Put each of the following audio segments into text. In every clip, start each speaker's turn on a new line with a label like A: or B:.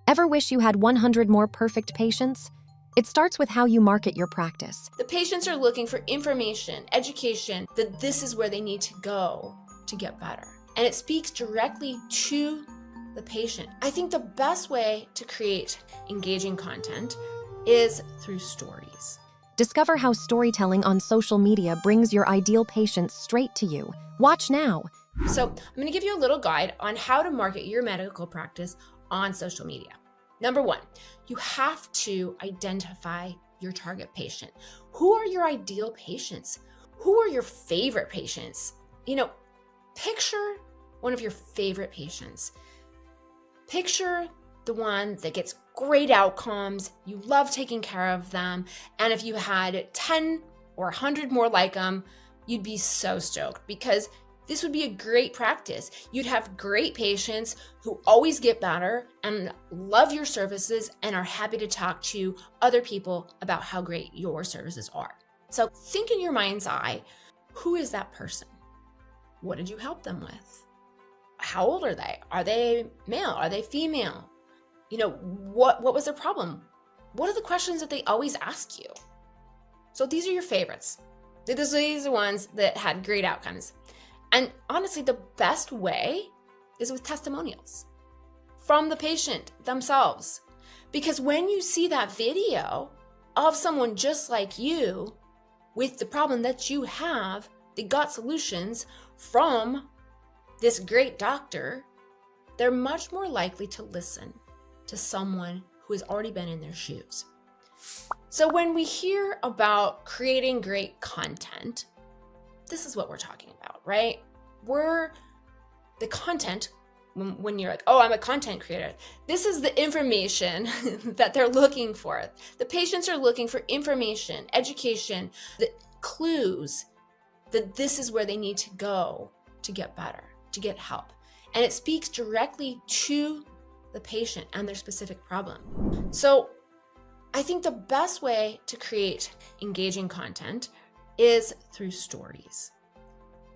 A: Ever wish you had 100 more perfect patients? It starts with how you market your practice.
B: The patients are looking for information, education, that this is where they need to go to get better. And it speaks directly to the patient. I think the best way to create engaging content is through stories.
A: Discover how storytelling on social media brings your ideal patients straight to you. Watch now.
B: So I'm going to give you a little guide on how to market your medical practice on social media. Number one, you have to identify your target patient. Who are your ideal patients? Who are your favorite patients? Picture one of your favorite patients. Picture the one that gets great outcomes, you love taking care of them, and if you had 10 or 100 more like them, you'd be so stoked because this would be a great practice. You'd have great patients who always get better and love your services and are happy to talk to other people about how great your services are. So think in your mind's eye, who is that person? What did you help them with? How old are they? Are they male? Are they female? What was their problem? What are the questions that they always ask you? So these are your favorites. These are the ones that had great outcomes. And honestly, the best way is with testimonials from the patient themselves. Because when you see that video of someone just like you with the problem that you have, they got solutions from this great doctor, they're much more likely to listen to someone who has already been in their shoes. So when we hear about creating great content, this is what we're talking about, right? The content, when you're like, oh, I'm a content creator, this is the information that they're looking for. The patients are looking for information, education, the clues that this is where they need to go to get better, to get help. And it speaks directly to the patient and their specific problem. So I think the best way to create engaging content is through stories.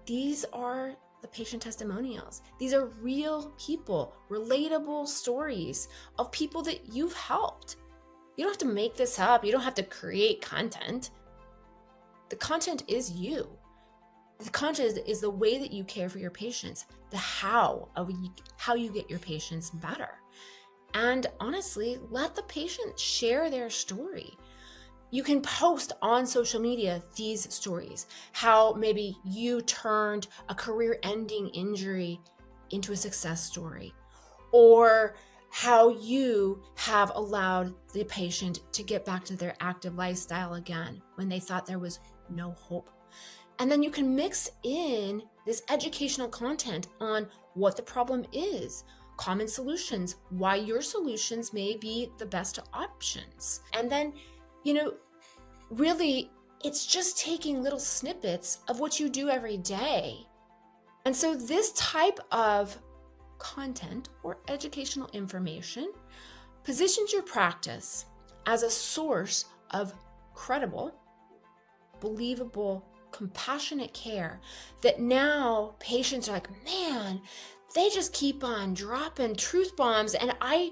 B: These are the patient testimonials. These are real people, relatable stories of people that you've helped. You don't have to make this up. You don't have to create content. The content is you. The content is the way that you care for your patients, the how you get your patients better. And honestly, let the patient share their story. You can post on social media these stories, how maybe you turned a career-ending injury into a success story, or how you have allowed the patient to get back to their active lifestyle again when they thought there was no hope. And then you can mix in this educational content on what the problem is, common solutions, why your solutions may be the best options. And then, really, it's just taking little snippets of what you do every day. And so this type of content or educational information positions your practice as a source of credible, believable, compassionate care that now patients are like, man, they just keep on dropping truth bombs and I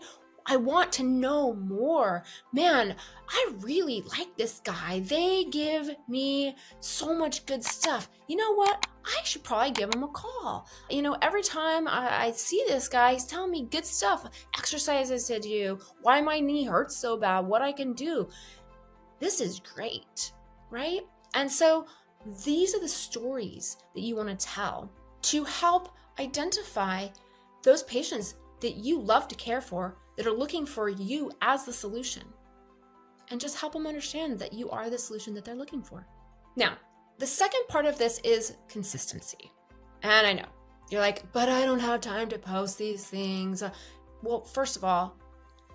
B: want to know more. Man, I really like this guy. They give me so much good stuff. You know what? I should probably give him a call. Every time I see this guy, he's telling me good stuff, exercises to do, why my knee hurts so bad, what I can do. This is great, right? And so these are the stories that you want to tell to help identify those patients that you love to care for that are looking for you as the solution, and just help them understand that you are the solution that they're looking for. Now, the second part of this is consistency. And I know you're like, but I don't have time to post these things. Well, first of all,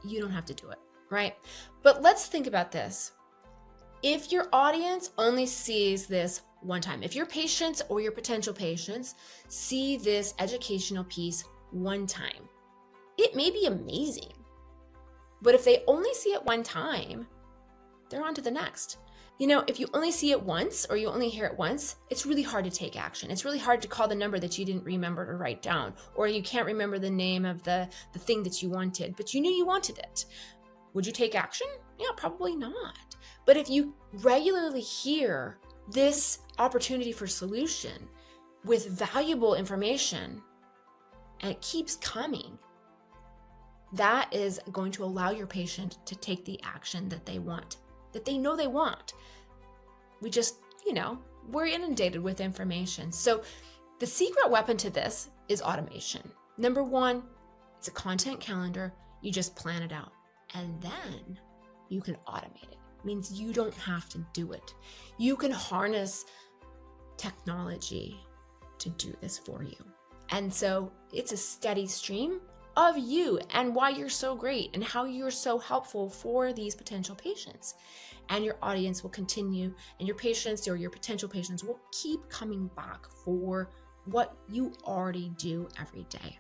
B: you don't have to do it, right? But let's think about this. If your audience only sees this one time, if your patients or your potential patients see this educational piece one time, it may be amazing. But if they only see it one time, they're on to the next. If you only see it once or you only hear it once, it's really hard to take action. It's really hard to call the number that you didn't remember to write down, or you can't remember the name of the thing that you wanted, but you knew you wanted it. Would you take action? Yeah, probably not. But if you regularly hear this opportunity for solution with valuable information and it keeps coming, that is going to allow your patient to take the action that they want, that they know they want. We just, we're inundated with information. So the secret weapon to this is automation. Number one, it's a content calendar. You just plan it out. And then you can automate it. It means you don't have to do it. You can harness technology to do this for you. And so it's a steady stream of you and why you're so great and how you're so helpful for these potential patients. And your audience will continue, and your patients or your potential patients will keep coming back for what you already do every day.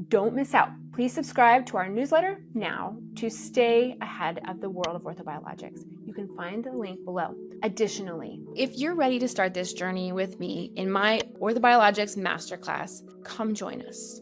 C: Don't miss out. Please subscribe to our newsletter now to stay ahead of the world of orthobiologics. You can find the link below. Additionally,
B: if you're ready to start this journey with me in my Orthobiologics Masterclass, come join us.